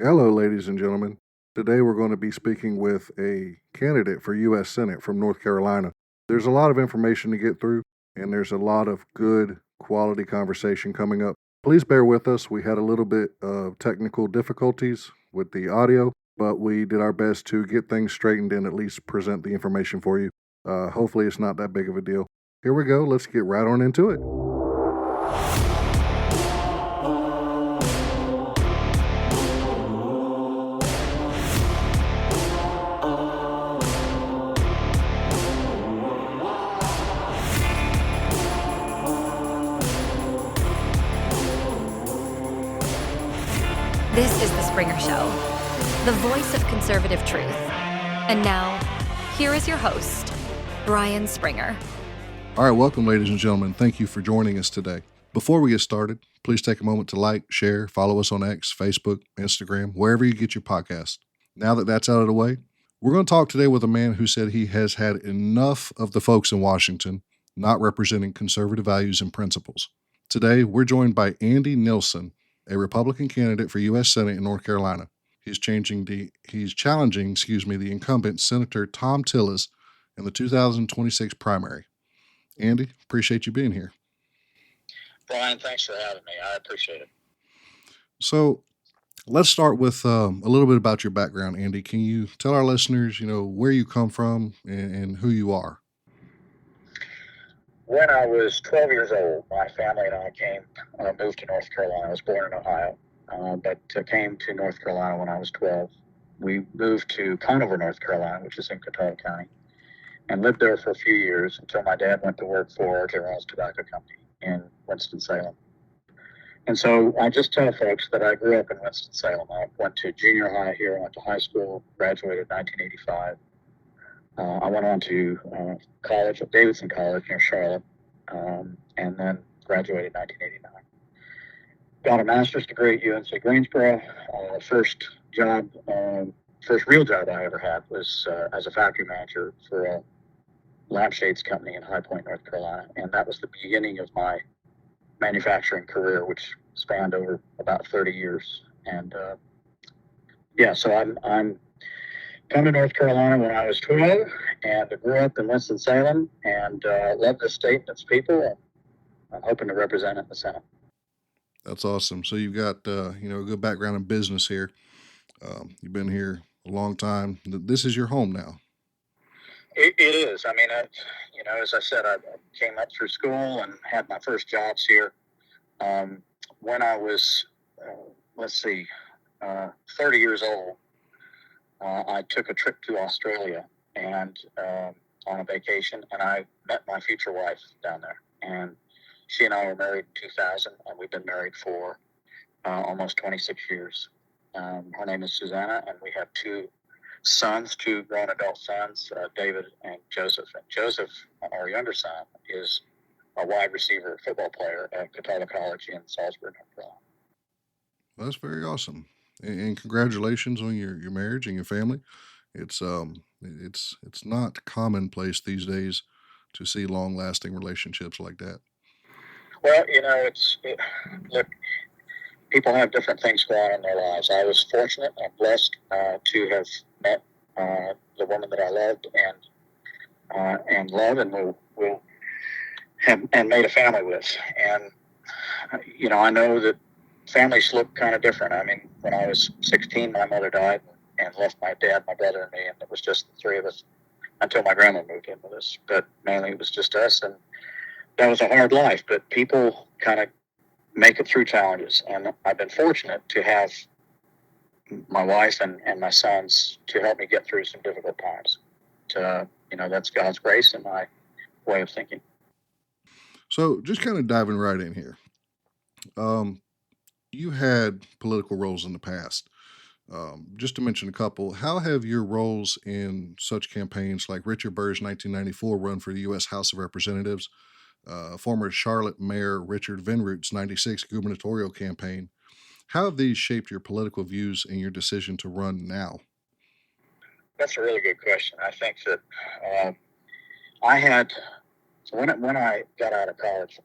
Hello, ladies and gentlemen. Today we're going to be speaking with a candidate for U.S. Senate from North Carolina. There's a lot of information to get through, and there's a lot of good quality conversation coming up. Please bear with us. We had a little bit of technical difficulties with the audio, but we did our best to get things straightened and at least present the information for you. Hopefully, it's not that big of a deal. Here we go. Let's get right on into it. This is The Springer Show, the voice of conservative truth. And now, here is your host, Brian Springer. All right, welcome, ladies and gentlemen. Thank you for joining us today. Before we get started, please take a moment to like, share, follow us on X, Facebook, Instagram, wherever you get your podcast. Now that that's out of the way, we're going to talk today with a man who said he has had enough of the folks in Washington not representing conservative values and principles. Today, we're joined by Andy Nilsson, a Republican candidate for U.S. Senate in North Carolina. He's challenging the incumbent Senator Thom Tillis in the 2026 primary. Andy, appreciate you being here. Brian, thanks for having me. I appreciate it. So let's start with a little bit about your background, Andy. Can you tell our listeners, where you come from and who you are? When I was 12 years old, my family and I moved to North Carolina. I was born in Ohio, but came to North Carolina when I was 12. We moved to Conover, North Carolina, which is in Catawba County, and lived there for a few years until my dad went to work for General's Tobacco Company in Winston-Salem. And so I just tell folks that I grew up in Winston-Salem. I went to junior high here, I went to high school, graduated in 1985. I went on to college at Davidson College near Charlotte, and then graduated in 1989. Got a master's degree at UNC Greensboro. First real job I ever had was as a factory manager for a lampshades company in High Point, North Carolina, and that was the beginning of my manufacturing career, which spanned over about 30 years. And so I'm come to North Carolina when I was 12 and grew up in Winston-Salem and love the state and its people. And I'm hoping to represent it in the Senate. That's awesome. So you've got, a good background in business here. You've been here a long time. This is your home now. It is. I mean, as I said, I came up through school and had my first jobs here. When I was, 30 years old, I took a trip to Australia and on a vacation, and I met my future wife down there. And she and I were married in 2000, and we've been married for almost 26 years. Her name is Susanna, and we have two grown adult sons, David and Joseph. And Joseph, our younger son, is a wide receiver football player at Catawba College in Salisbury, North Carolina. That's very awesome. And congratulations on your marriage and your family. It's not commonplace these days to see long lasting relationships like that. Well, look, people have different things going on in their lives. I was fortunate and blessed to have met the woman that I loved and love and will have and made a family with. And I know that families look kind of different. I mean, when I was 16, my mother died and left my dad, my brother, and me, and it was just the three of us until my grandma moved in with us. But mainly it was just us, and that was a hard life. But people kind of make it through challenges, and I've been fortunate to have my wife and my sons to help me get through some difficult times. That's God's grace and my way of thinking. So just kind of diving right in here. You had political roles in the past. Just to mention a couple, how have your roles in such campaigns like Richard Burr's 1994 run for the U.S. House of Representatives, former Charlotte Mayor Richard Vinroot's 96 gubernatorial campaign, how have these shaped your political views and your decision to run now? That's a really good question. I think that when I got out of college,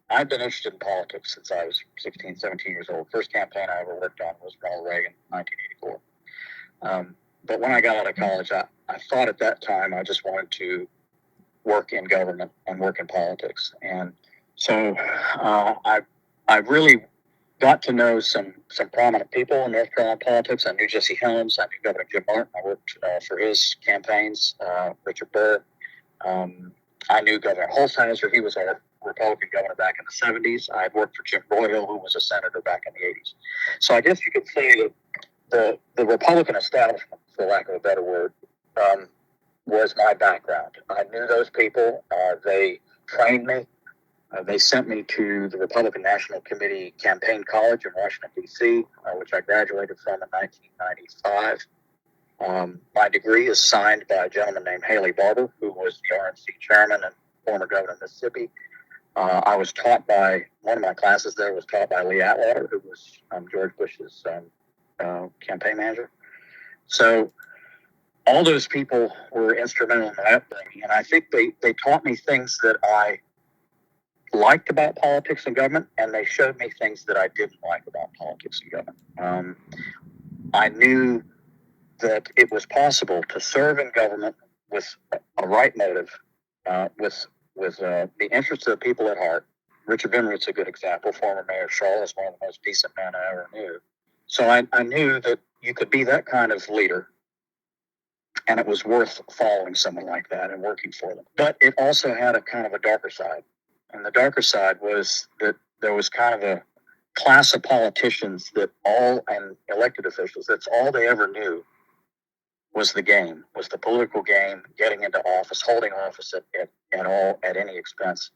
I've been interested in politics since I was 16, 17 years old. First campaign I ever worked on was Ronald Reagan, 1984. But when I got out of college, I thought at that time I just wanted to work in government and work in politics. And so I really got to know some prominent people in North Carolina politics. I knew Jesse Helms. I knew Governor Jim Martin. I worked for his campaigns, Richard Burr. I knew Governor Holshouser. He was our Republican governor back in the 70s. I had worked for Jim Broyhill, who was a senator back in the 80s. So I guess you could say that the Republican establishment, for lack of a better word, was my background. I knew those people. They trained me. They sent me to the Republican National Committee Campaign College in Washington, D.C., which I graduated from in 1995. My degree is signed by a gentleman named Haley Barber, who was the RNC chairman and former governor of Mississippi. I was taught by, one of my classes there was taught by Lee Atwater, who was George Bush's campaign manager. So all those people were instrumental in my upbringing, and I think they taught me things that I liked about politics and government, and they showed me things that I didn't like about politics and government. I knew that it was possible to serve in government with a right motive, with the interests of the people at heart. Richard Bennett's a good example. Former Mayor Shaw is one of the most decent men I ever knew. So I knew that you could be that kind of leader, and it was worth following someone like that and working for them. But it also had a kind of a darker side. And the darker side was that there was kind of a class of politicians and elected officials, that's all they ever knew was the game, was the political game, getting into office, holding office at any expense,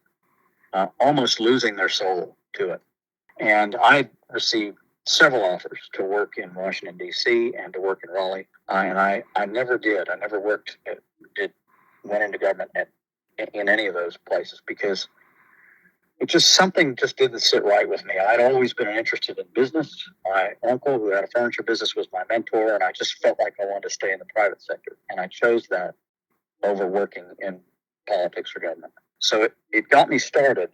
almost losing their soul to it. And I received several offers to work in Washington, D.C. and to work in Raleigh. And I never did. I never went into government in any of those places because something just didn't sit right with me. I'd always been interested in business. My uncle, who had a furniture business, was my mentor, and I just felt like I wanted to stay in the private sector. And I chose that over working in politics or government. So it got me started,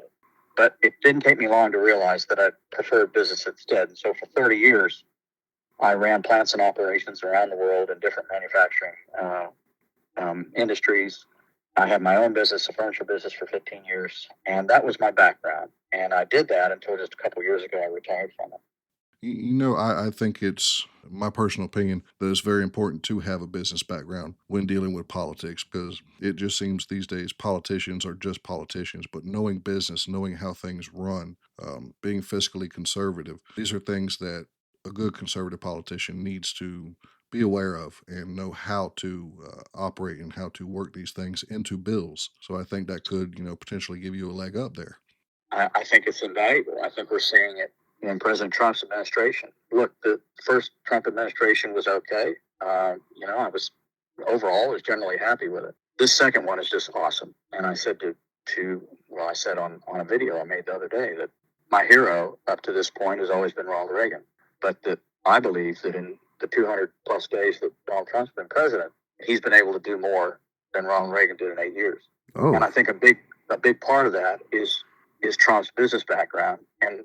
but it didn't take me long to realize that I preferred business instead. And so for 30 years, I ran plants and operations around the world in different manufacturing industries. I had my own business, a furniture business, for 15 years, and that was my background. And I did that until just a couple of years ago I retired from it. I think it's my personal opinion that it's very important to have a business background when dealing with politics, because it just seems these days politicians are just politicians, but knowing business, knowing how things run, being fiscally conservative, these are things that a good conservative politician needs to be aware of and know how to operate and how to work these things into bills. So I think that could, potentially give you a leg up there. I think it's invaluable. I think we're seeing it in President Trump's administration. Look, the first Trump administration was okay. I was generally happy with it. This second one is just awesome. And I said I said on a video I made the other day that my hero up to this point has always been Ronald Reagan, but that I believe that in the 200 plus days that Donald Trump's been president, he's been able to do more than Ronald Reagan did in 8 years. Oh. And I think a big part of that is Trump's business background. And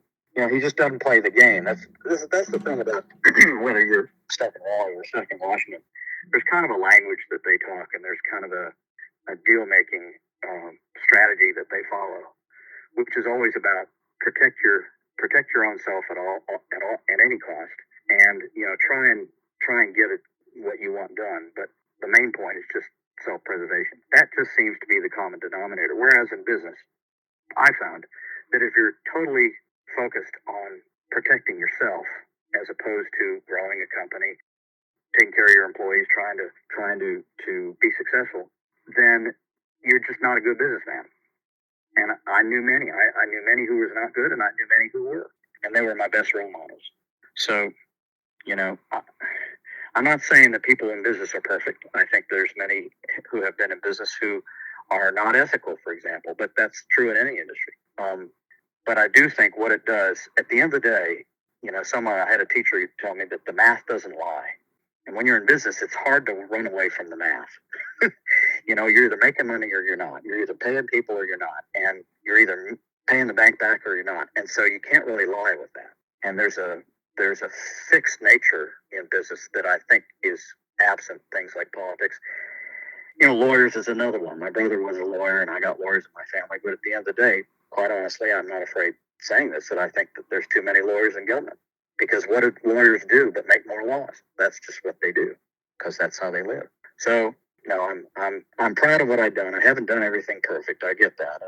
he just doesn't play the game. That's the thing about whether you're stuck in Raleigh or stuck in Washington. There's kind of a language that they talk, and there's kind of a deal-making strategy that they follow, which is always about protect your own self at any cost, and try and get it what you want done. But the main point is just self-preservation. That just seems to be the common denominator. Whereas in business, I found that if you're totally focused on protecting yourself as opposed to growing a company, taking care of your employees, trying to be successful, then you're just not a good businessman. And I knew many. I knew many who was not good, and I knew many who were, and they were my best role models. So, I'm not saying that people in business are perfect. I think there's many who have been in business who are not ethical, for example, but that's true in any industry. But I do think what it does, at the end of the day, I had a teacher tell me that the math doesn't lie. And when you're in business, it's hard to run away from the math. You're either making money or you're not. You're either paying people or you're not. And you're either paying the bank back or you're not. And so you can't really lie with that. And there's a fixed nature in business that I think is absent things like politics. Lawyers is another one. My brother was a lawyer, and I got lawyers in my family. But at the end of the day, quite honestly, I'm not afraid saying this, that I think that there's too many lawyers in government. Because what do lawyers do but make more laws? That's just what they do, because that's how they live. So, no, I'm proud of what I've done. I haven't done everything perfect. I get that.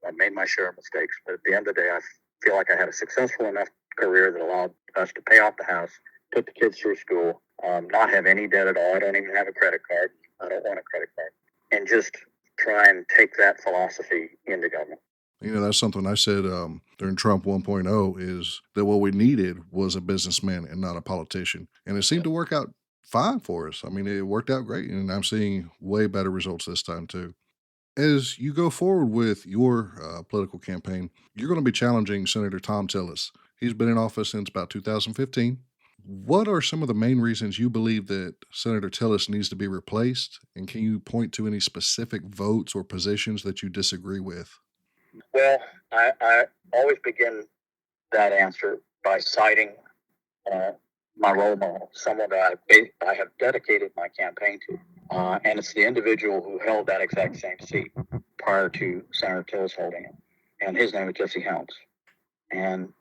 I've made my share of mistakes. But at the end of the day, I feel like I had a successful enough career that allowed us to pay off the house, put the kids through school, not have any debt at all. I don't even have a credit card. I don't want a credit card. And just try and take that philosophy into government. That's something I said during Trump 1.0 is that what we needed was a businessman and not a politician. And it seemed to work out fine for us. I mean, it worked out great. And I'm seeing way better results this time, too. As you go forward with your political campaign, you're going to be challenging Senator Thom Tillis. He's been in office since about 2015. What are some of the main reasons you believe that Senator Tillis needs to be replaced? And can you point to any specific votes or positions that you disagree with? Well, I always begin that answer by citing my role model, someone that I have dedicated my campaign to. And it's the individual who held that exact same seat prior to Senator Tillis holding it. And his name is Jess Helms. And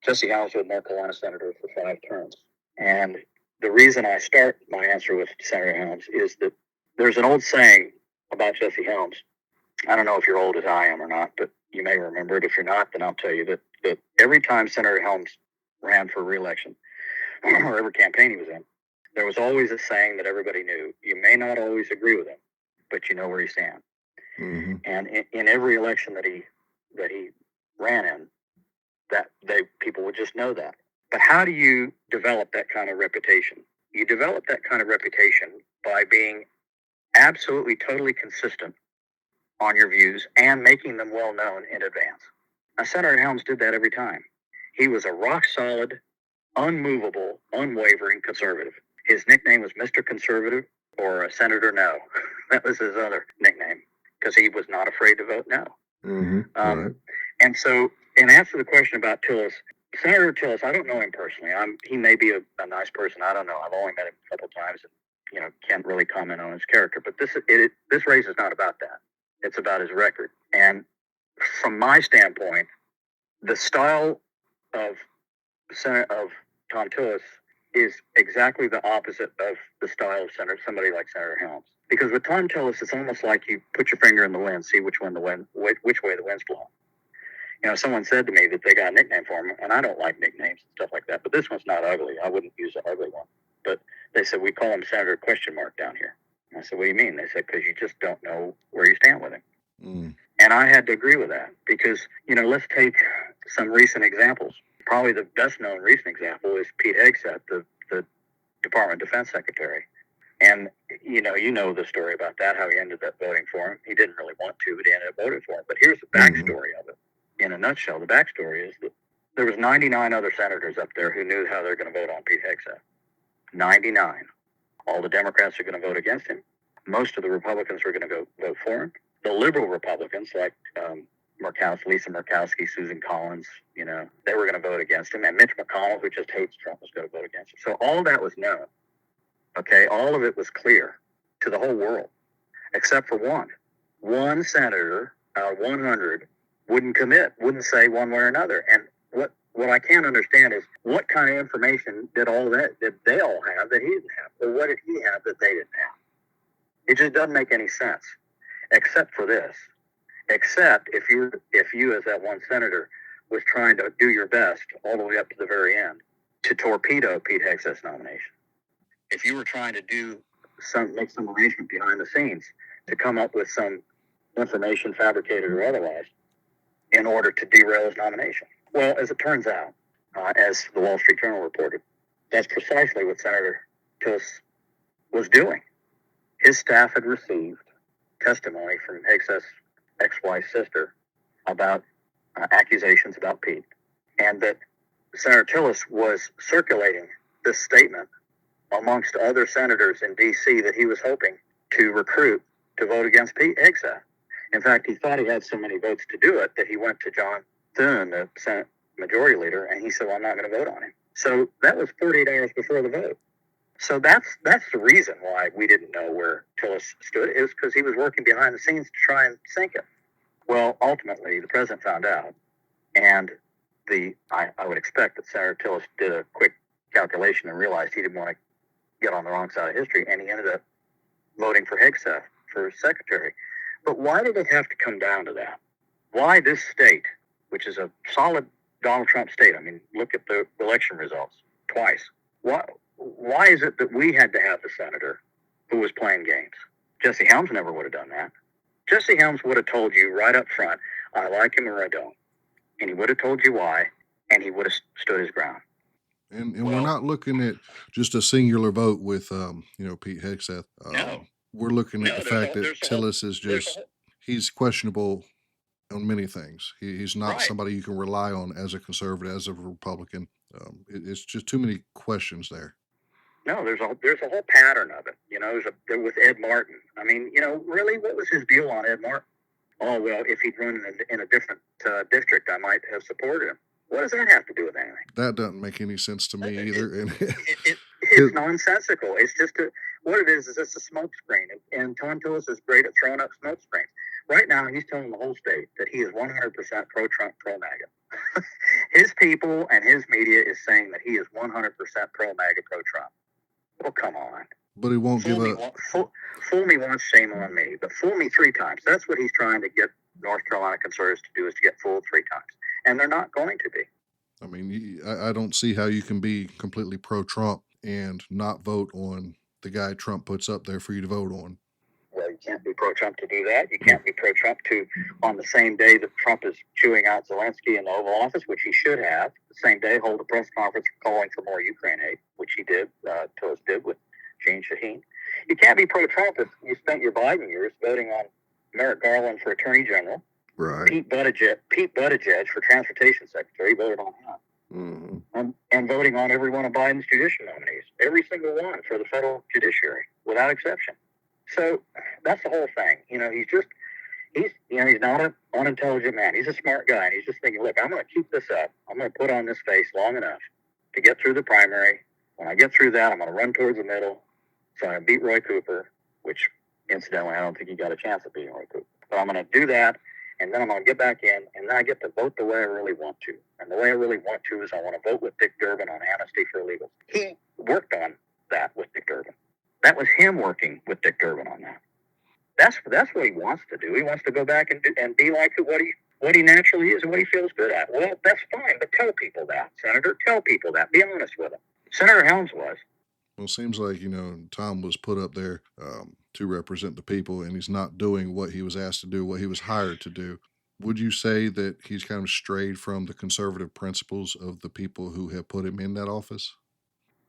Jesse Helms was North Carolina Senator for 5 terms. And the reason I start my answer with Senator Helms is that there's an old saying about Jesse Helms. I don't know if you're old as I am or not, but you may remember it. If you're not, then I'll tell you that every time Senator Helms ran for re-election, or every campaign he was in, there was always a saying that everybody knew. You may not always agree with him, but you know where you stand. Mm-hmm. And in every election that he ran in, people would just know that. But how do you develop that kind of reputation? You develop that kind of reputation by being absolutely, totally consistent on your views and making them well known in advance. Now, Senator Helms did that every time. He was a rock solid, unmovable, unwavering conservative. His nickname was Mr. Conservative or Senator No. That was his other nickname because he was not afraid to vote no. Mm-hmm. Right. And so, in answer to the question about Tillis, Senator Tillis, I don't know him personally. He may be a nice person. I don't know. I've only met him a couple of times and can't really comment on his character. But this race is not about that. It's about his record. And from my standpoint, the style of Thom Tillis is exactly the opposite of the style of somebody like Senator Helms. Because with Thom Tillis, it's almost like you put your finger in the wind, see which way the wind's blowing. Someone said to me that they got a nickname for him, and I don't like nicknames and stuff like that, but this one's not ugly. I wouldn't use an ugly one. But they said, we call him Senator question mark down here. And I said, what do you mean? They said, because you just don't know where you stand with him. Mm. And I had to agree with that because, let's take some recent examples. Probably the best known recent example is Pete Hegseth, the Department of Defense Secretary. And, you know the story about that, how he ended up voting for him. He didn't really want to, but he ended up voting for him. But here's the backstory of it. In a nutshell, the backstory is that there was 99 other senators up there who knew how they're going to vote on Pete Hegseth. 99. All the Democrats are going to vote against him. Most of the Republicans were going to go vote for him. The liberal Republicans, like Lisa Murkowski, Susan Collins, they were going to vote against him. And Mitch McConnell, who just hates Trump, was going to vote against him. So all that was known. Okay, all of it was clear to the whole world, except for one. One senator out of 100 wouldn't wouldn't say one way or another. And what I can't understand is what kind of information did they all have that he didn't have? Or what did he have that they didn't have? It just doesn't make any sense, except for this. Except if you as that one senator was trying to do your best all the way up to the very end to torpedo Pete Hegseth's nomination. If you were trying to make some arrangement behind the scenes to come up with some information, fabricated or otherwise, in order to derail his nomination. Well, as it turns out, as the Wall Street Journal reported, that's precisely what Senator Tillis was doing. His staff had received testimony from Hegseth's ex-wife's sister about accusations about Pete, and that Senator Tillis was circulating this statement amongst other senators in D.C. that he was hoping to recruit to vote against Pete Hegseth. In fact, he thought he had so many votes to do it that he went to John Thune, the Senate Majority Leader, and he said, well, I'm not going to vote on him. So that was 48 hours before the vote. So that's the reason why we didn't know where Tillis stood. It was because he was working behind the scenes to try and sink it. Well, ultimately, the president found out, and I would expect that Senator Tillis did a quick calculation and realized he didn't want to get on the wrong side of history, and he ended up voting for Hegseth for secretary. But why did it have to come down to that? Why this state, which is a solid Donald Trump state? I mean, look at the election results twice. Why is it that we had to have the senator who was playing games? Jesse Helms never would have done that. Jesse Helms would have told you right up front, I like him or I don't. And he would have told you why, and he would have stood his ground. And we're not looking at just a singular vote with, Pete Hegseth. No. We're looking at the fact that Tillis is he's questionable on many things. He's not somebody you can rely on as a conservative, as a Republican. It's just too many questions there. No, there's a whole pattern of it. There with Ed Martin. I mean, really, what was his deal on Ed Martin? Oh, well, if he'd run in a different district, I might have supported him. What does that have to do with anything? That doesn't make any sense to me either. It's nonsensical. It's just what it is it's a smoke screen. And Thom Tillis is great at throwing up smoke screens. Right now, he's telling the whole state that he is 100% pro-Trump, pro-MAGA. His people and his media is saying that he is 100% pro-MAGA, pro-Trump. Well, come on. But he won't give a... Fool me once, shame on me. But fool me 3 times. That's what he's trying to get North Carolina conservatives to do, is to get fooled 3 times. And they're not going to be. I mean, I don't see how you can be completely pro-Trump and not vote on the guy Trump puts up there for you to vote on. Well, you can't be pro-Trump to do that. You can't be pro-Trump to, on the same day that Trump is chewing out Zelensky in the Oval Office, which he should have, the same day hold a press conference calling for more Ukraine aid, which he did, Tillis did with Gene Shaheen. You can't be pro-Trump if you spent your Biden years voting on Merrick Garland for Attorney General. Right. Pete Buttigieg for Transportation Secretary, voted on him. Mm-hmm. And voting on every one of Biden's judicial nominees, every single one for the federal judiciary, without exception. So that's the whole thing. He's not an unintelligent man. He's a smart guy, and he's just thinking, look, I'm going to keep this up. I'm going to put on this face long enough to get through the primary. When I get through that, I'm going to run towards the middle. So I'm going to beat Roy Cooper, which, incidentally, I don't think he got a chance at beating Roy Cooper. But I'm going to do that, and then I'm going to get back in, and then I get to vote the way I really want to. And the way I really want to is I want to vote with Dick Durbin on amnesty for illegals. He worked on that with Dick Durbin. That was him working with Dick Durbin on that. That's what he wants to do. He wants to go back and be like what he naturally is and what he feels good at. Well, that's fine, but tell people that, Senator. Tell people that. Be honest with them. Senator Helms was. Well, it seems like, Thom was put up there to represent the people, and he's not doing what he was asked to do, what he was hired to do. Would you say that he's kind of strayed from the conservative principles of the people who have put him in that office?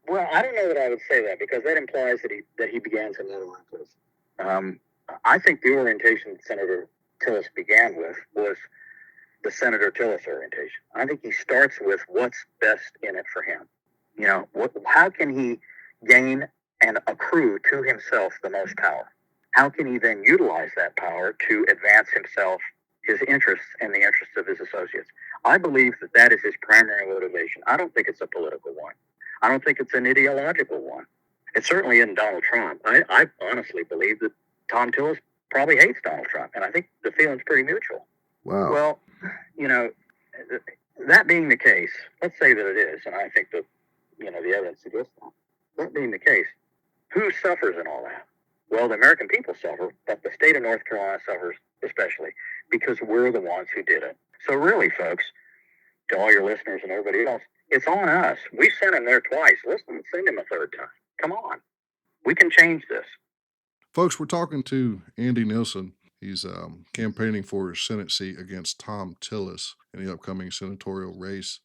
Well, I don't know that I would say that, because that implies that he began to analyze. I think the orientation that Senator Tillis began with was the Senator Tillis orientation. I think he starts with what's best in it for him. How can he gain and accrue to himself the most power? How can he then utilize that power to advance himself, his interests, and the interests of his associates? I believe that is his primary motivation. I don't think it's a political one. I don't think it's an ideological one. It certainly isn't Donald Trump. I honestly believe that Thom Tillis probably hates Donald Trump, and I think the feeling's pretty mutual. Wow. Well, that being the case, let's say that it is, and I think that, the evidence suggests that. That being the case, who suffers in all that? Well, the American people suffer, but the state of North Carolina suffers especially, because we're the ones who did it. So really, folks, to all your listeners and everybody else, it's on us. We sent him there twice. Listen, send him a 3rd time. Come on. We can change this. Folks, we're talking to Andy Nilsson. He's campaigning for his Senate seat against Thom Tillis in the upcoming senatorial race.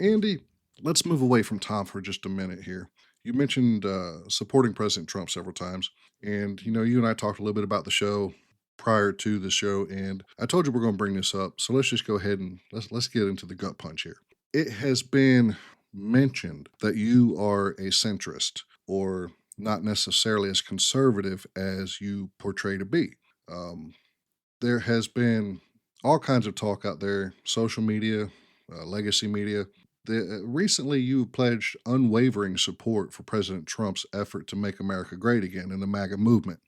Andy, let's move away from Thom for just a minute here. You mentioned supporting President Trump several times, and you and I talked a little bit about the show prior to the show, and I told you we're going to bring this up, so let's just go ahead and let's get into the gut punch here. It has been mentioned that you are a centrist, or not necessarily as conservative as you portray to be. There has been all kinds of talk out there, social media, legacy media. Recently, you pledged unwavering support for President Trump's effort to make America great again in the MAGA movement.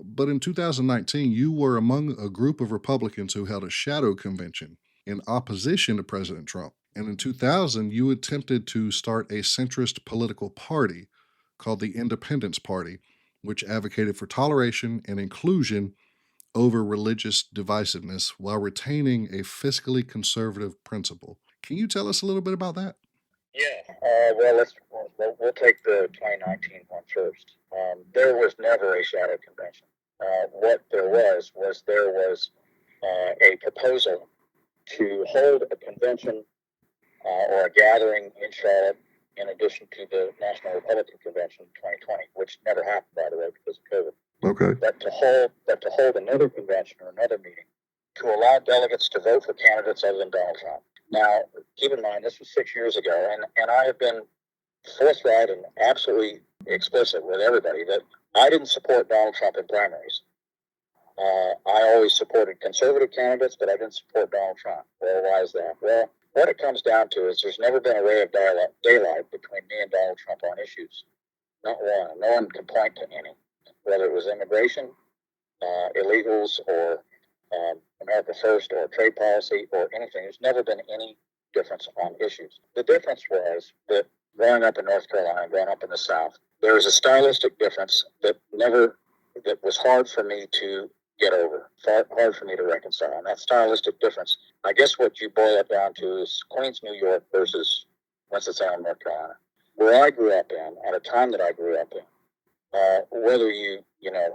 But in 2019, you were among a group of Republicans who held a shadow convention in opposition to President Trump. And in 2000, you attempted to start a centrist political party called the Independence Party, which advocated for toleration and inclusion over religious divisiveness while retaining a fiscally conservative principle. Can you tell us a little bit about that? Yeah. Well, we'll take the 2019 one first. There was never a shadow convention. What there was a proposal to hold a convention or a gathering in Charlotte in addition to the National Republican Convention in 2020, which never happened, by the way, because of COVID. Okay. But to hold another convention or another meeting to allow delegates to vote for candidates other than Donald Trump. Now, keep in mind, this was 6 years ago, and I have been forthright and absolutely explicit with everybody that I didn't support Donald Trump in primaries. I always supported conservative candidates, but I didn't support Donald Trump. Well, why is that? Well, what it comes down to is there's never been a ray of daylight between me and Donald Trump on issues. Not one. No one can point to any. Whether it was immigration, illegals, or America First, or trade policy, or anything. There's never been any difference on issues. The difference was that growing up in North Carolina, growing up in the South, there was a stylistic difference that was hard for me to get over, hard for me to reconcile. And that stylistic difference, I guess what you boil it down to is Queens, New York versus Winston-Salem, North Carolina. Where I grew up in, at a time that I grew up in, whether you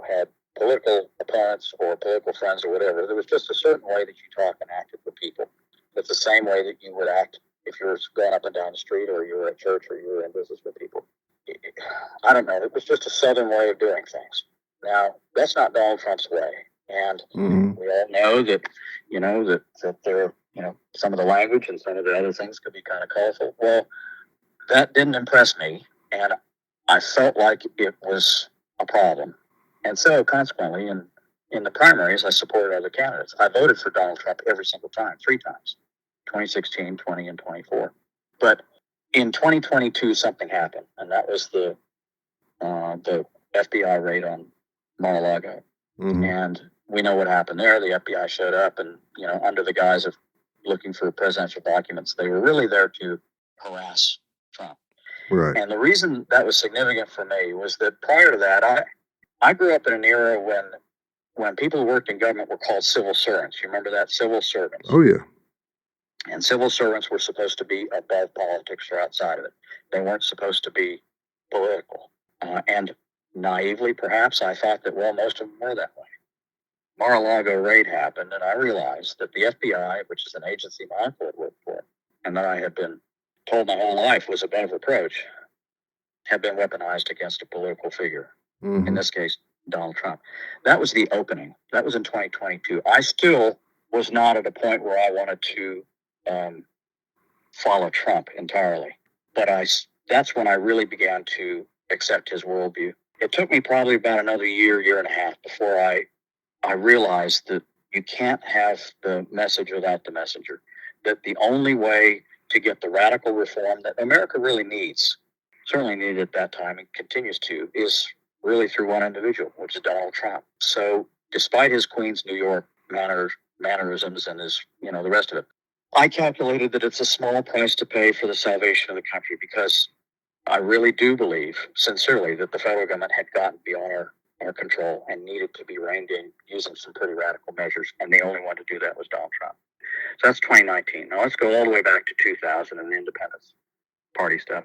had political opponents or political friends or whatever, there was just a certain way that you talk and acted with people. It's the same way that you would act if you were going up and down the street, or you were at church, or you were in business with people. I don't know. It was just a Southern way of doing things. Now, that's not Donald Trump's way. And we all know that, that there, some of the language and some of the other things could be kind of colorful. Well, that didn't impress me. And I felt like it was a problem. And so, consequently, in the primaries, I supported other candidates. I voted for Donald Trump every single time, 3 times, 2016, 20, and 24. But in 2022, something happened, and that was the FBI raid on Mar-a-Lago. And we know what happened there. The FBI showed up, and, under the guise of looking for presidential documents, they were really there to harass Trump. Right. And the reason that was significant for me was that prior to that, I grew up in an era when people who worked in government were called civil servants. You remember that? Civil servants. Oh, yeah. And civil servants were supposed to be above politics or outside of it. They weren't supposed to be political. And naively, perhaps, I thought that, well, most of them were that way. Mar-a-Lago raid happened, and I realized that the FBI, which is an agency my uncle had worked for, and that I had been told my whole life was above reproach, had been weaponized against a political figure. In this case, Donald Trump. That was the opening. That was in 2022. I still was not at a point where I wanted to follow Trump entirely. But that's when I really began to accept his worldview. It took me probably about another year and a half before I realized that you can't have the message without the messenger. That the only way to get the radical reform that America really needs, certainly needed at that time and continues to, is really through one individual, which is Donald Trump. So despite his Queens, New York mannerisms and his, the rest of it, I calculated that it's a small price to pay for the salvation of the country, because I really do believe, sincerely, that the federal government had gotten beyond our control and needed to be reined in using some pretty radical measures. And the only one to do that was Donald Trump. So that's 2019. Now let's go all the way back to 2000 and the Independence Party stuff.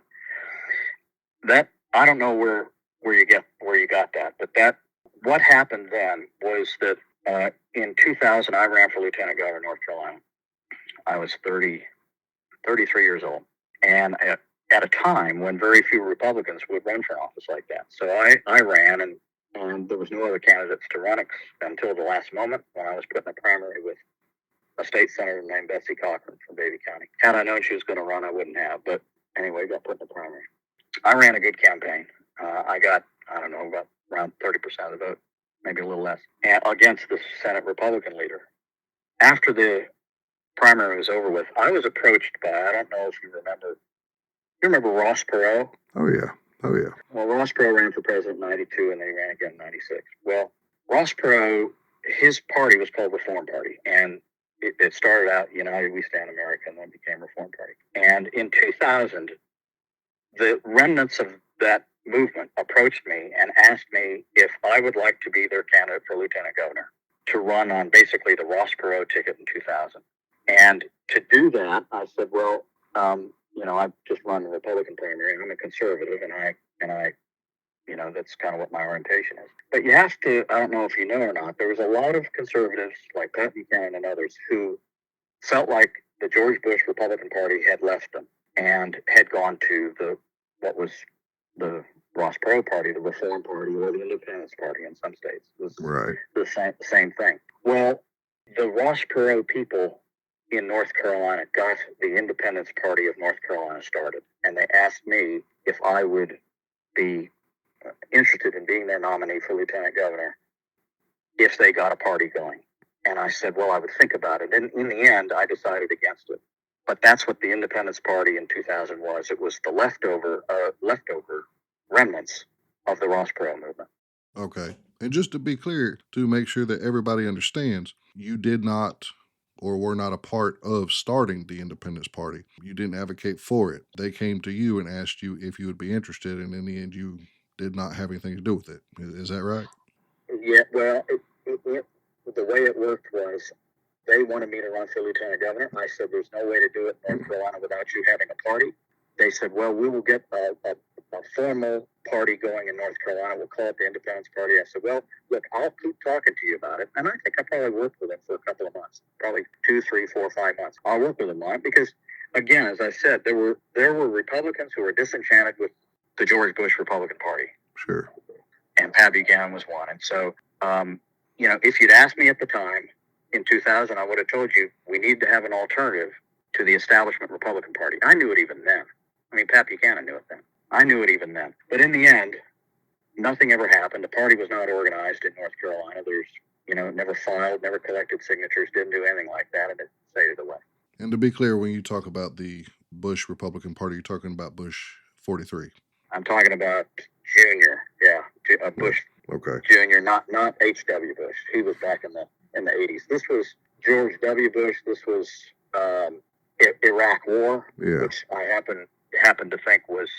That, I don't know where you got that, but what happened then was that in 2000 I ran for lieutenant governor of North Carolina. I was 33 years old, and at a time when very few Republicans would run for office like that. So I ran, and there was no other candidates to run until the last moment, when I was put in a primary with a state senator named Betsy Cochran from Davie County. Had I known she was going to run, I wouldn't have, but anyway, got put in the primary. I ran a good campaign. I got, about around 30% of the vote. maybe a little less, against the Senate Republican leader. After the primary was over with, I was approached by, I don't know if you remember Ross Perot? Oh, yeah. Oh, yeah. Well, Ross Perot ran for president in 92 and then he ran again in 96. Well, Ross Perot, his party was called Reform Party, and it started out United We Stand America and then became Reform Party. And in 2000, the remnants of that movement approached me and asked me if I would like to be their candidate for lieutenant governor to run on basically the Ross Perot ticket in 2000. And to do that, I said, well, I've just run the Republican primary. I'm a conservative, and I, that's kind of what my orientation is. But you have to, I don't know if you know or not, there was a lot of conservatives like Pat Buchanan and others who felt like the George Bush Republican Party had left them and had gone to what was the Ross Perot Party, the Reform Party, or the Independence Party in some states. It was Right. the same thing. Well, the Ross Perot people in North Carolina got the Independence Party of North Carolina started, and they asked me if I would be interested in being their nominee for lieutenant governor if they got a party going. And I said, well, I would think about it. And in the end, I decided against it. But that's what the Independence Party in 2000 was. It was the leftover remnants of the Ross Perot movement. Okay. And just to be clear, to make sure that everybody understands, you did not or were not a part of starting the Independence Party. You didn't advocate for it. They came to you and asked you if you would be interested, and in the end, you did not have anything to do with it. Is that right? Yeah, well, the way it worked was they wanted me to run for lieutenant governor. I said, there's no way to do it in North Carolina without you having a party. They said, well, we will get a formal party going in North Carolina. We'll call it the Independence Party. I said, well, look, I'll keep talking to you about it. And I think I probably worked with them for a couple of months, probably 2, 3, 4, 5 months. I'll work with them on it because, again, as I said, there were Republicans who were disenchanted with the George Bush Republican Party. Sure. And Pat Buchanan was one. And so, if you'd asked me at the time in 2000, I would have told you we need to have an alternative to the establishment Republican Party. I knew it even then. I mean, Pat Buchanan knew it then. I knew it even then. But in the end, nothing ever happened. The party was not organized in North Carolina. There's, never filed, never collected signatures, didn't do anything like that, and it faded away. And to be clear, when you talk about the Bush Republican Party, you're talking about Bush 43. I'm talking about Junior, Bush Junior, not H.W. Bush. He was back in the 80s. This was George W. Bush. This was Iraq War, which I happen to think was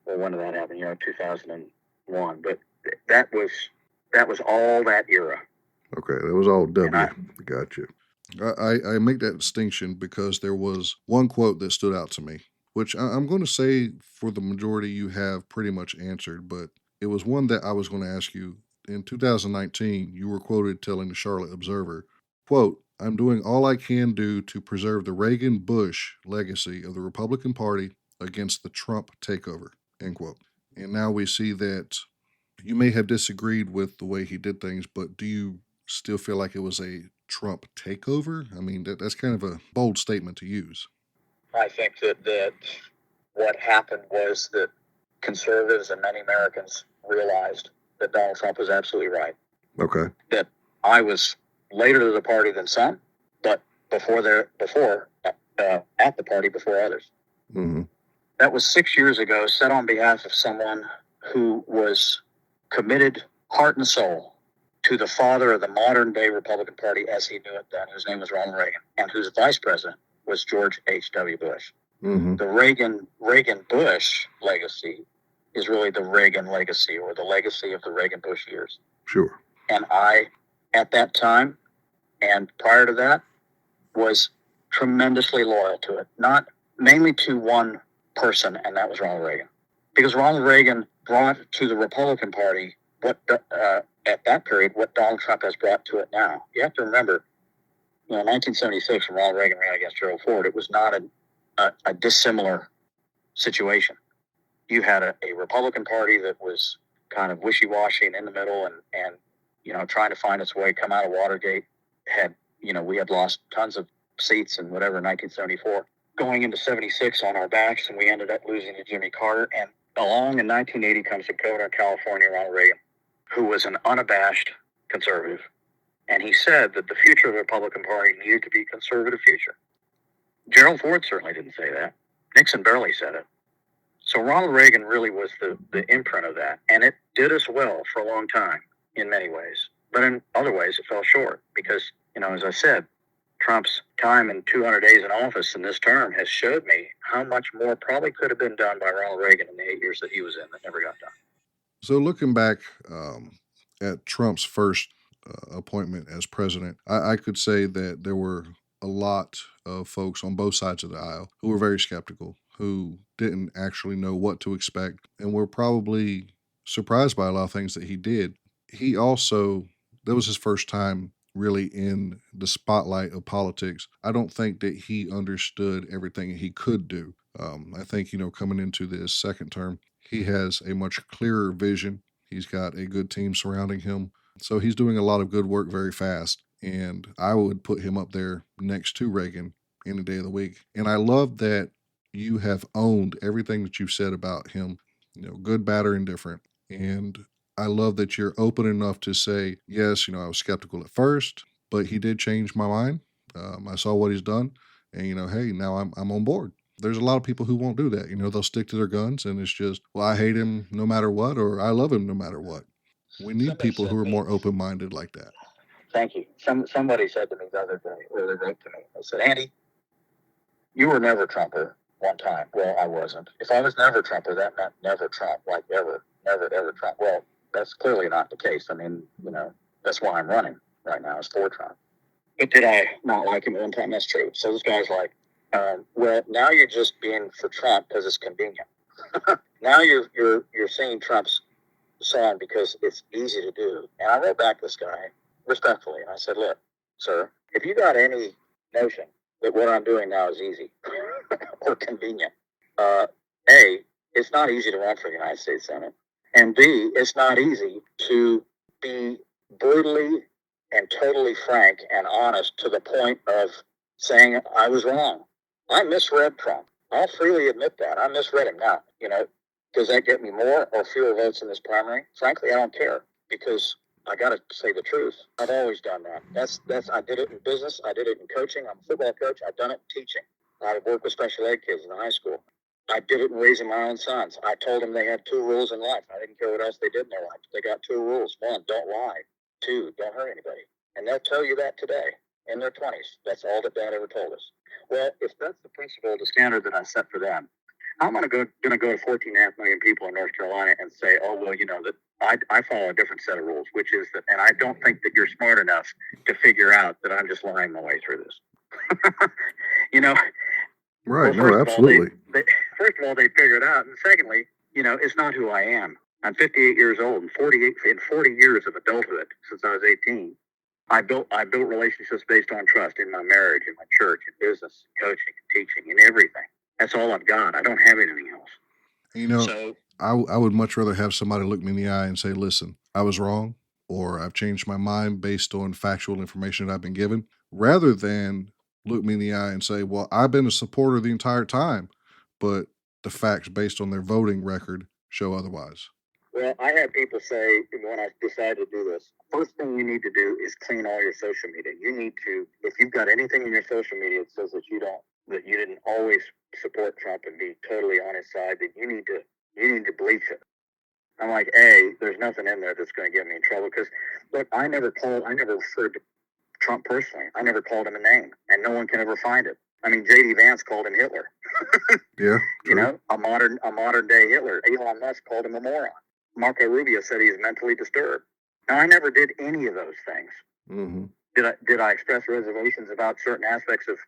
when did that happen? 2001. But that was all that era. Okay, that was all W. Gotcha. I make that distinction because there was one quote that stood out to me, which I'm going to say for the majority you have pretty much answered, but it was one that I was going to ask you. In 2019, you were quoted telling the Charlotte Observer, quote, "I'm doing all I can do to preserve the Reagan-Bush legacy of the Republican Party against the Trump takeover," end quote. And now we see that you may have disagreed with the way he did things, but do you still feel like it was a Trump takeover? I mean, that's kind of a bold statement to use. I think that what happened was that conservatives and many Americans realized that Donald Trump was absolutely right. Okay. That I was later to the party than some, but at the party before others. Mm-hmm. That was 6 years ago, said on behalf of someone who was committed heart and soul to the father of the modern day Republican Party as he knew it then, whose name was Ronald Reagan, and whose vice president was George H.W. Bush. Mm-hmm. The Reagan-Bush legacy is really the Reagan legacy, or the legacy of the Reagan-Bush years. Sure. And I, at that time, and prior to that, was tremendously loyal to it. Not mainly to one person, and that was Ronald Reagan. Because Ronald Reagan brought to the Republican Party at that period what Donald Trump has brought to it now. You have to remember, in 1976, when Ronald Reagan ran against Gerald Ford, it was not a dissimilar situation. You had a Republican Party that was kind of wishy-washy and in the middle and trying to find its way, come out of Watergate. We had lost tons of seats and whatever in 1974. Going into 76 on our backs, and we ended up losing to Jimmy Carter. And along in 1980 comes the governor of California, Ronald Reagan, who was an unabashed conservative. And he said that the future of the Republican Party needed to be a conservative future. Gerald Ford certainly didn't say that. Nixon barely said it. So Ronald Reagan really was the imprint of that. And it did us well for a long time in many ways. But in other ways, it fell short because, as I said, Trump's time in 200 days in office in this term has showed me how much more probably could have been done by Ronald Reagan in the 8 years that he was in that never got done. So looking back at Trump's first appointment as president, I could say that there were a lot of folks on both sides of the aisle who were very skeptical, who didn't actually know what to expect, and were probably surprised by a lot of things that he did. He also, that was his first time really in the spotlight of politics. I don't think that he understood everything he could do. I think, coming into this second term, he has a much clearer vision. He's got a good team surrounding him. So he's doing a lot of good work very fast. And I would put him up there next to Reagan any day of the week. And I love that you have owned everything that you've said about him, good, bad, or indifferent. And I love that you're open enough to say, yes, I was skeptical at first, but he did change my mind. I saw what he's done. And, hey, now I'm on board. There's a lot of people who won't do that. They'll stick to their guns and it's just, well, I hate him no matter what, or I love him no matter what. We need people who are more open-minded like that. Thank you. Somebody said to me the other day, or they wrote to me, they said, Andy, you were never Trumper one time. Well, I wasn't. If I was never Trumper, that meant never Trump, like ever, never, ever Trump. Well, that's clearly not the case. I mean, that's why I'm running right now is for Trump. But did I not like him at one time? That's true. So this guy's like, well, now you're just being for Trump because it's convenient. Now you're seeing Trump's side because it's easy to do. And I wrote back this guy respectfully, and I said, look, sir, if you got any notion that what I'm doing now is easy or convenient, A, it's not easy to run for the United States Senate, and B, it's not easy to be brutally and totally frank and honest to the point of saying I was wrong. I misread Trump. I'll freely admit that. I misread him. Now, does that get me more or fewer votes in this primary? Frankly, I don't care because I got to say the truth. I've always done that. That's. I did it in business. I did it in coaching. I'm a football coach. I've done it in teaching. I worked with special ed kids in high school. I did it in raising my own sons. I told them they had 2 rules in life. I didn't care what else they did in their life. They got 2 rules. 1, don't lie. 2, don't hurt anybody. And they'll tell you that today in their 20s. That's all that Dad ever told us. Well, if that's the principle, the standard that I set for them, I'm going to go to 14.5 million people in North Carolina and say, oh, well, that I follow a different set of rules, which is that, and I don't think that you're smart enough to figure out that I'm just lying my way through this. Right, well, no, absolutely. First of all, they figure it out. And secondly, it's not who I am. I'm 58 years old and 40 years of adulthood since I was 18. I built relationships based on trust in my marriage, in my church, in business, coaching, teaching, in everything. That's all I've got. I don't have anything else. So I would much rather have somebody look me in the eye and say, listen, I was wrong, or I've changed my mind based on factual information that I've been given, rather than look me in the eye and say, well, I've been a supporter the entire time, but the facts based on their voting record show otherwise. Well, I had people say when I decided to do this, first thing you need to do is clean all your social media. You need to, if you've got anything in your social media that says that you didn't always support Trump and be totally on his side, that you need to bleach it. I'm like, there's nothing in there that's going to get me in trouble because, look, I never referred to Trump personally. I never called him a name, and no one can ever find it. I mean, J.D. Vance called him Hitler. Yeah, a modern day Hitler. Elon Musk called him a moron. Marco Rubio said he's mentally disturbed. Now, I never did any of those things. Mm-hmm. Did I express reservations about certain aspects of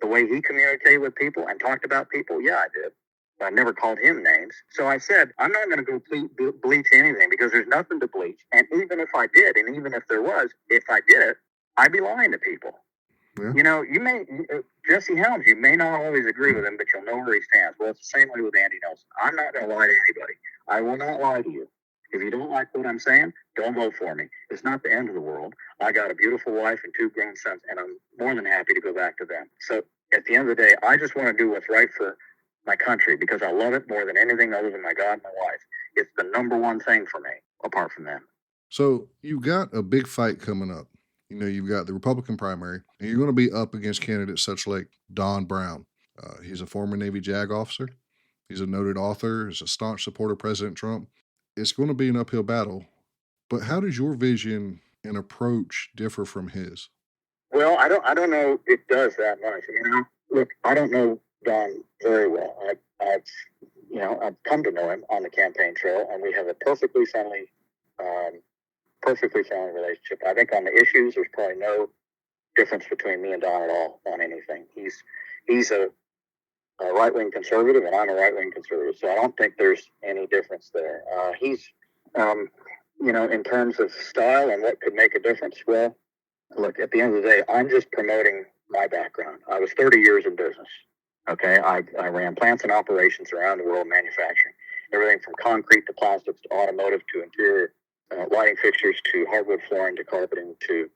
the way he communicated with people and talked about people? Yeah, I did. But I never called him names. So I said, I'm not going to go bleach anything because there's nothing to bleach. And even if I did, and even if there was, if I did it, I'd be lying to people. Yeah. Jesse Helms, you may not always agree with him, but you'll know where he stands. Well, it's the same way with Andy Nilsson. I'm not going to lie to anybody. I will not lie to you. If you don't like what I'm saying, don't vote for me. It's not the end of the world. I got a beautiful wife and 2 grown sons, and I'm more than happy to go back to them. So at the end of the day, I just want to do what's right for my country because I love it more than anything other than my God and my wife. It's the number one thing for me, apart from them. So you've got a big fight coming up. You've got the Republican primary, and you're going to be up against candidates such like Don Brown. He's a former Navy JAG officer. He's a noted author. He's a staunch supporter of President Trump. It's going to be an uphill battle. But how does your vision and approach differ from his? Well, I don't know it does that much. Look, I don't know Don very well. I've come to know him on the campaign trail, and we have a um, perfectly friendly relationship. I think on the issues, there's probably no difference between me and Don at all on anything. He's a right wing conservative, and I'm a right wing conservative, so I don't think there's any difference there. Um, in terms of style and what could make a difference, well, look, at the end of the day, I'm just promoting my background. I was 30 years in business. Okay, I ran plants and operations around the world, manufacturing everything from concrete to plastics to automotive to interior lighting fixtures to hardwood flooring to carpeting to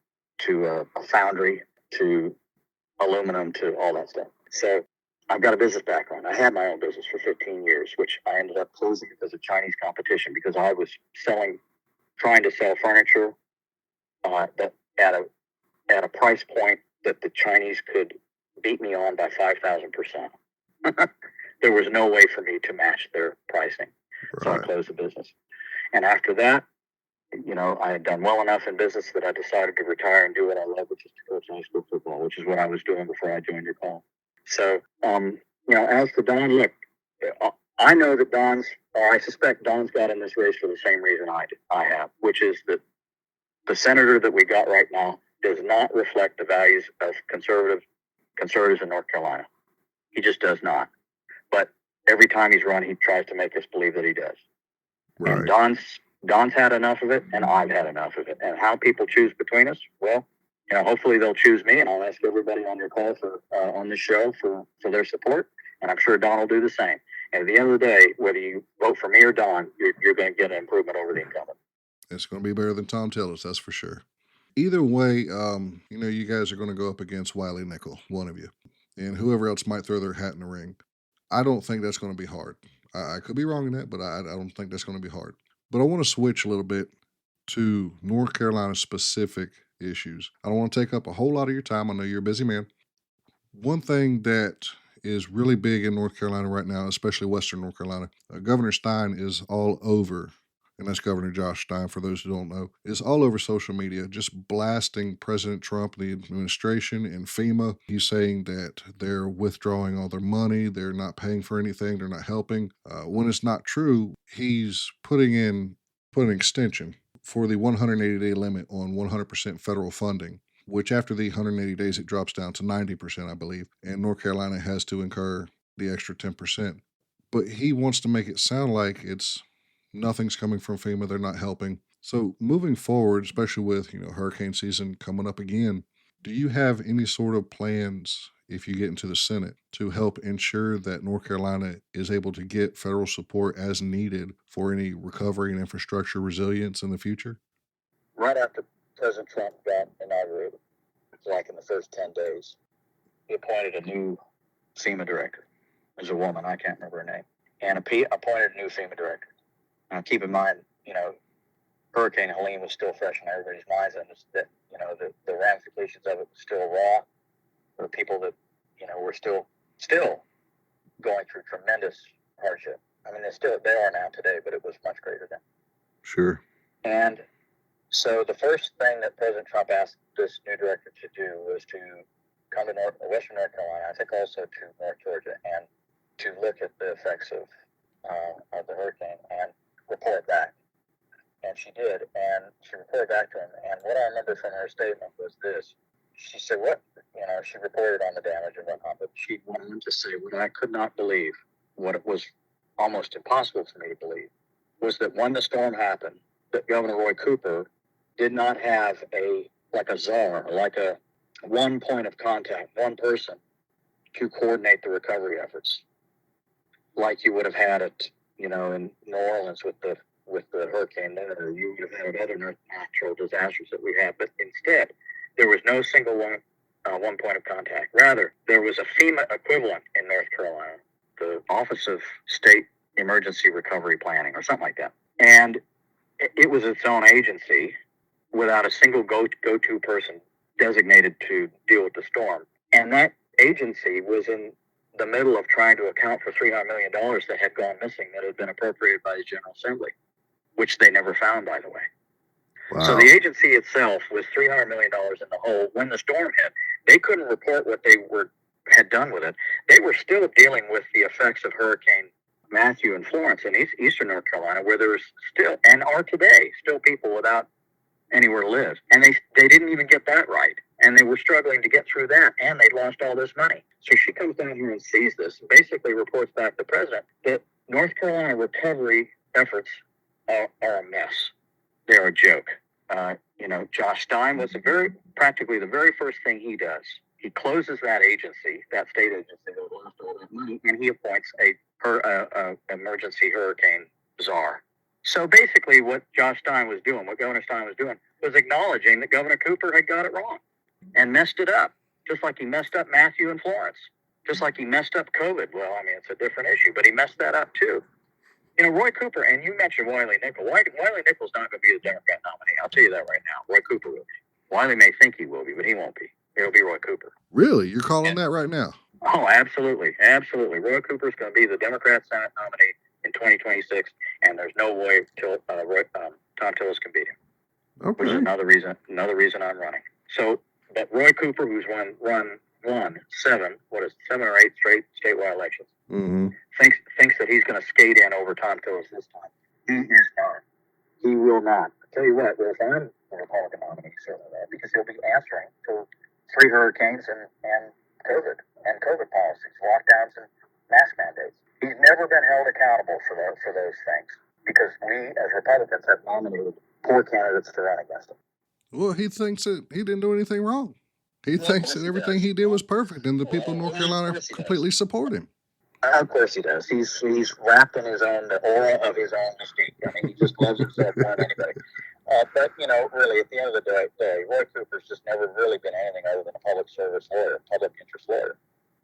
a foundry to aluminum to all that stuff. So I've got a business background. I had my own business for 15 years, which I ended up closing because of Chinese competition because I was trying to sell furniture that at a price point that the Chinese could beat me on by 5,000%. There was no way for me to match their pricing. Right. So I closed the business. And after that, I had done well enough in business that I decided to retire and do what I love, which is to coach high school football, which is what I was doing before I joined your call. So, as for Don, look, I know that I suspect Don's got in this race for the same reason I have, which is that the senator that we got right now does not reflect the values of conservatives in North Carolina. He just does not. But every time he's run, he tries to make us believe that he does. Right. And Don's had enough of it, and I've had enough of it. And how people choose between us, well, hopefully they'll choose me, and I'll ask everybody on your call on this show for their support, and I'm sure Don will do the same. And at the end of the day, whether you vote for me or Don, you're going to get an improvement over the incumbent. It's going to be better than Thom Tillis, that's for sure. Either way, you guys are going to go up against Wiley Nickel, one of you, and whoever else might throw their hat in the ring. I don't think that's going to be hard. I could be wrong in that, but I don't think that's going to be hard. But I want to switch a little bit to North Carolina specific issues. I don't want to take up a whole lot of your time. I know you're a busy man. One thing that is really big in North Carolina right now, especially Western North Carolina, Governor Stein is all over, and that's Governor Josh Stein, for those who don't know, is all over social media, just blasting President Trump, the administration, and FEMA. He's saying that they're withdrawing all their money, they're not paying for anything, they're not helping. When it's not true, he's putting an extension for the 180-day limit on 100% federal funding, which after the 180 days, it drops down to 90%, I believe, and North Carolina has to incur the extra 10%. But he wants to make it sound like nothing's coming from FEMA, they're not helping. So moving forward, especially with hurricane season coming up again, do you have any sort of plans if you get into the Senate to help ensure that North Carolina is able to get federal support as needed for any recovery and infrastructure resilience in the future? Right after President Trump got inaugurated, like in the first 10 days, he appointed a new FEMA director. It was a woman, I can't remember her name, and appointed a new FEMA director. Now, keep in mind, Hurricane Helene was still fresh in everybody's minds, and the ramifications of it was still raw. There were people that, were still going through tremendous hardship. I mean, they are now today, but it was much greater then. Sure. And so the first thing that President Trump asked this new director to do was to come to Western North Carolina, I think also to North Georgia, and to look at the effects of the hurricane and report back. And she did, and she reported back to him. And what I remember from her statement was this. She said, she reported on the damage and whatnot, but she went on to say what I could not believe, what it was almost impossible for me to believe, was that when the storm happened, that Governor Roy Cooper did not have a czar, like a one point of contact, one person to coordinate the recovery efforts, like you would have had it, in New Orleans with the hurricane there, or you would have had other natural disasters that we had. But instead, there was no single one point of contact. Rather, there was a FEMA equivalent in North Carolina, the Office of State Emergency Recovery Planning, or something like that. And it was its own agency without a single go-to person designated to deal with the storm. And that agency was in the middle of trying to account for $300 million that had gone missing that had been appropriated by the General Assembly, which they never found, by the way. Wow. So the agency itself was $300 million in the hole. When the storm hit, they couldn't report what they had done with it. They were still dealing with the effects of Hurricane Matthew and Florence in eastern North Carolina, where there was still, and are today, still people without anywhere to live. And they didn't even get that right. And they were struggling to get through that, and they'd lost all this money. So she comes down here and sees this, and basically reports back to the president that North Carolina recovery efforts are a mess. They're a joke. Josh Stein was practically the very first thing he does. He closes that agency, that state agency that lost all that money, and he appoints a emergency hurricane czar. So basically what Josh Stein was doing, what Governor Stein was doing, was acknowledging that Governor Cooper had got it wrong and messed it up, just like he messed up Matthew and Florence, just like he messed up COVID. Well, I mean, it's a different issue, but he messed that up too. Roy Cooper, and you mentioned Wiley Nickel. Wiley Nickel's not going to be the Democrat nominee. I'll tell you that right now. Roy Cooper will be. Wiley may think he will be, but he won't be. It'll be Roy Cooper. Really? You're calling that right now? Oh, absolutely. Absolutely. Roy Cooper's going to be the Democrat Senate nominee in 2026, and there's no way Thom Tillis can beat him. Okay. Which is another reason I'm running. So, but Roy Cooper, who's won 7 or 8 straight statewide elections, thinks that he's going to skate in over Thom Tillis this time. He is not. He will not. I'll tell you what, if I'm the Republican nominee, certainly that, because he'll be answering to 3 hurricanes and COVID policies, lockdowns and mask mandates. He's never been held accountable for those things because we, as Republicans, have nominated poor candidates to run against him. Well, he thinks that he didn't do anything wrong. He thinks that everything he did was perfect, and the people in North Carolina completely support him. Of course he does. He's wrapped in the aura of his own mystique. I mean, he just loves himself more than anybody. But, really, at the end of the day, Roy Cooper's just never really been anything other than a public service lawyer, public interest lawyer.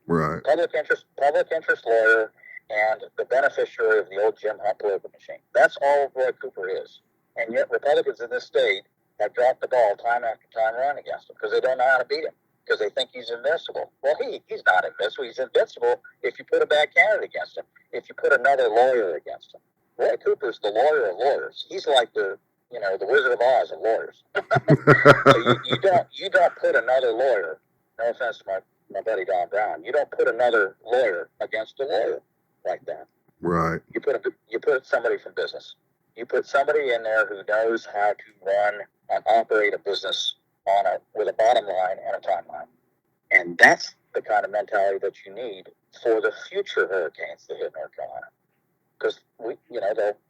Right. Public interest lawyer and the beneficiary of the old Jim Hunt political machine. That's all Roy Cooper is. And yet Republicans in this state have dropped the ball time after time running against him because they don't know how to beat him, because they think he's invincible. Well, he's not invincible. He's invincible if you put a bad candidate against him, if you put another lawyer against him. Roy Cooper's the lawyer of lawyers. He's like the Wizard of Oz of lawyers. So you don't put another lawyer, no offense to my buddy Don Brown, you don't put another lawyer against a lawyer like that. Right. You put somebody from business. You put somebody in there who knows how to run and operate a business with a bottom line and a timeline. And that's the kind of mentality that you need for the future hurricanes that hit North Carolina. Because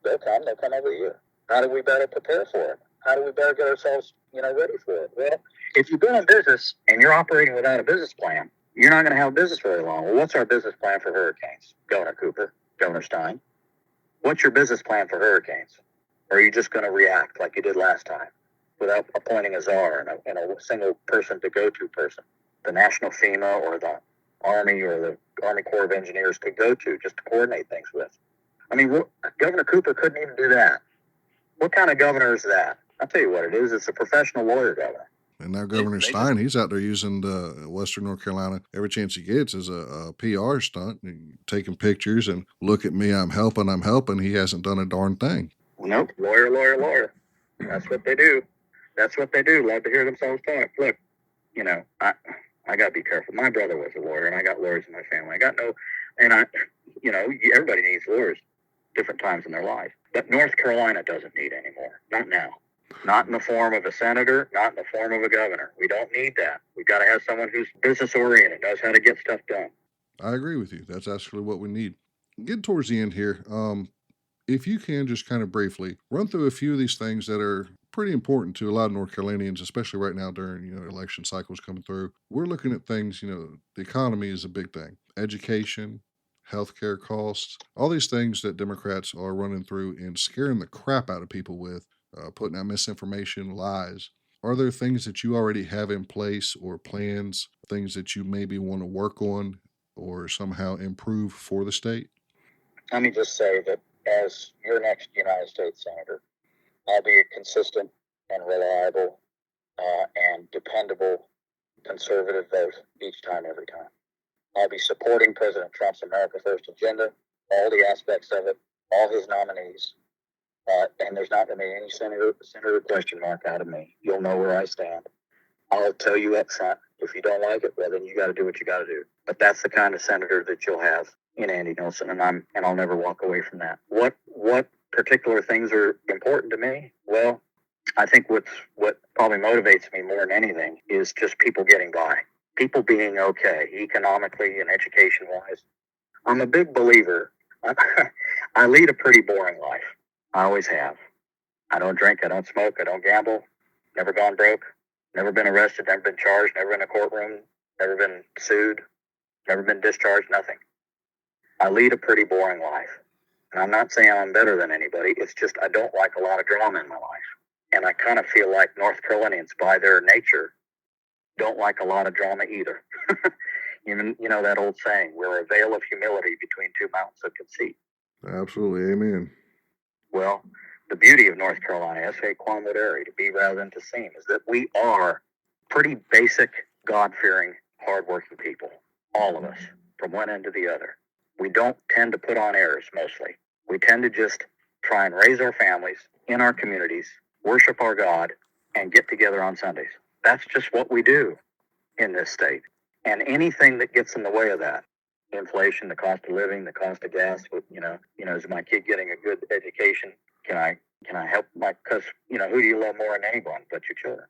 they'll come every year. How do we better prepare for it? How do we better get ourselves, ready for it? Well, if you've been in business and you're operating without a business plan, you're not going to have a business very long. Well, what's our business plan for hurricanes? Governor Cooper, Governor Stein. What's your business plan for hurricanes? Or are you just going to react like you did last time without appointing a czar and a single person to go-to person? The National FEMA or the Army or the Army Corps of Engineers could go to just to coordinate things with. I mean, Governor Cooper couldn't even do that. What kind of governor is that? I'll tell you what it is. It's a professional lawyer governor. And now Governor Stein, he's out there using the Western North Carolina every chance he gets as a PR stunt, and taking pictures and look at me, I'm helping. He hasn't done a darn thing. Nope. Lawyer. That's what they do. Love to hear themselves talk. Look, I got to be careful. My brother was a lawyer, and I got lawyers in my family. Everybody needs lawyers different times in their life. But North Carolina doesn't need any more. Not now. Not in the form of a senator, not in the form of a governor. We don't need that. We've got to have someone who's business-oriented, knows how to get stuff done. I agree with you. That's actually what we need. Getting towards the end here, if you can just kind of briefly run through a few of these things that are pretty important to a lot of North Carolinians, especially right now during, election cycles coming through. We're looking at things, the economy is a big thing. Education, healthcare costs, all these things that Democrats are running through and scaring the crap out of people with, putting out misinformation, lies. Are there things that you already have in place or plans, things that you maybe want to work on or somehow improve for the state? Let me just say that as your next United States Senator, I'll be a consistent and reliable and dependable conservative vote each time, every time. I'll be supporting President Trump's America First agenda, all the aspects of it, all his nominees. And there's not going to be any senator question mark out of me. You'll know where I stand. I'll tell you up front, if you don't like it, well, then you got to do what you got to do. But that's the kind of senator that you'll have in Andy Nilsson, and I'll never walk away from that. What particular things are important to me? Well, I think what probably motivates me more than anything is just people getting by, people being okay economically and education wise. I'm a big believer. I lead a pretty boring life. I always have. I don't drink. I don't smoke. I don't gamble. Never gone broke. Never been arrested. Never been charged. Never been in a courtroom. Never been sued. Never been discharged. Nothing. I lead a pretty boring life. And I'm not saying I'm better than anybody. It's just I don't like a lot of drama in my life. And I kind of feel like North Carolinians, by their nature, don't like a lot of drama either. You know that old saying, we're a veil of humility between two mountains of conceit. Absolutely. Amen. Well, the beauty of North Carolina, esse quam videre, to be rather than to seem, is that we are pretty basic, God-fearing, hardworking people. All of us, from one end to the other. We don't tend to put on airs, mostly. We tend to just try and raise our families in our communities, worship our God, and get together on Sundays. That's just what we do in this state. And anything that gets in the way of that, inflation, the cost of living, the cost of gas, is my kid getting a good education? Can I help because who do you love more than anyone but your children?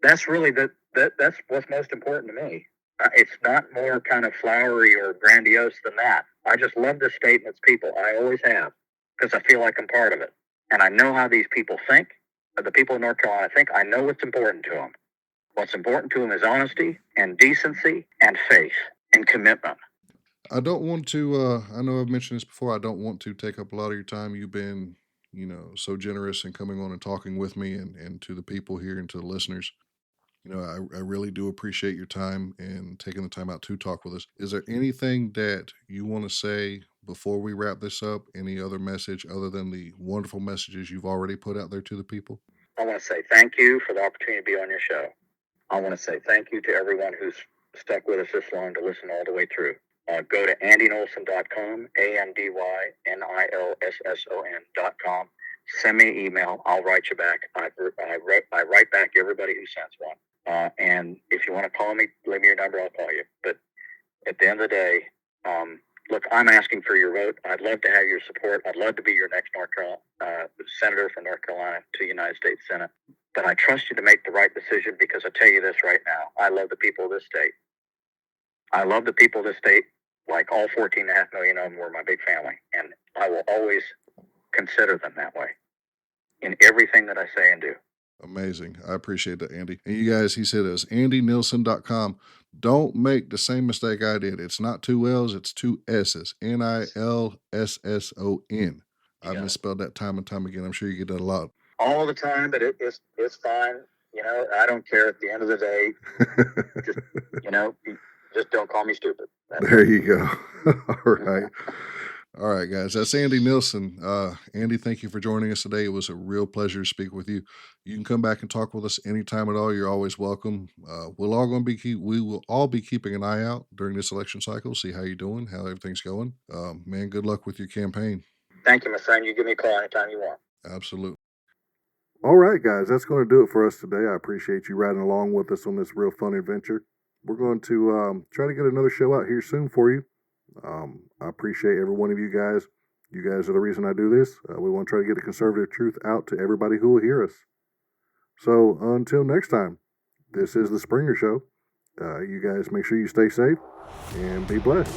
That's really that's what's most important to me. It's not more kind of flowery or grandiose than that. I just love this state and its people. I always have, because I feel like I'm part of it. And I know how these people think, the people of North Carolina think. I know what's important to them. What's important to them is honesty and decency and faith and commitment. I don't want to, I know I've mentioned this before, I don't want to take up a lot of your time. You've been, so generous in coming on and talking with me and to the people here and to the listeners. I really do appreciate your time and taking the time out to talk with us. Is there anything that you want to say before we wrap this up? Any other message other than the wonderful messages you've already put out there to the people? I want to say thank you for the opportunity to be on your show. I want to say thank you to everyone who's stuck with us this long to listen all the way through. Go to andynilsson.com, ANDYNILSSON.com. Send me an email. I'll write you back. I write back everybody who sends one. And if you want to call me, leave me your number. I'll call you. But at the end of the day, look, I'm asking for your vote. I'd love to have your support. I'd love to be your next North Carolina senator from North Carolina to the United States Senate. But I trust you to make the right decision, because I tell you this right now. I love the people of this state. I love the people of this state, like all 14.5 million of them were my big family. And I will always consider them that way in everything that I say and do. Amazing. I appreciate that, Andy. And you guys, he said it's andynilsson.com. Don't make the same mistake I did. It's not two L's, it's two S's. Nilsson. I misspelled that time and time again. I'm sure you get that a lot. All the time, but it's fine. I don't care at the end of the day. Just don't call me stupid. There you go. All right. All right, guys. That's Andy Nilsson. Andy, thank you for joining us today. It was a real pleasure to speak with you. You can come back and talk with us anytime at all. You're always welcome. We will all be keeping an eye out during this election cycle, see how you're doing, how everything's going. Man, good luck with your campaign. Thank you, my friend. You give me a call anytime you want. Absolutely. All right, guys. That's going to do it for us today. I appreciate you riding along with us on this real fun adventure. We're going to try to get another show out here soon for you. I appreciate every one of you guys. You guys are the reason I do this. We want to try to get the conservative truth out to everybody who will hear us. So until next time, this is The Springer Show. You guys make sure you stay safe and be blessed.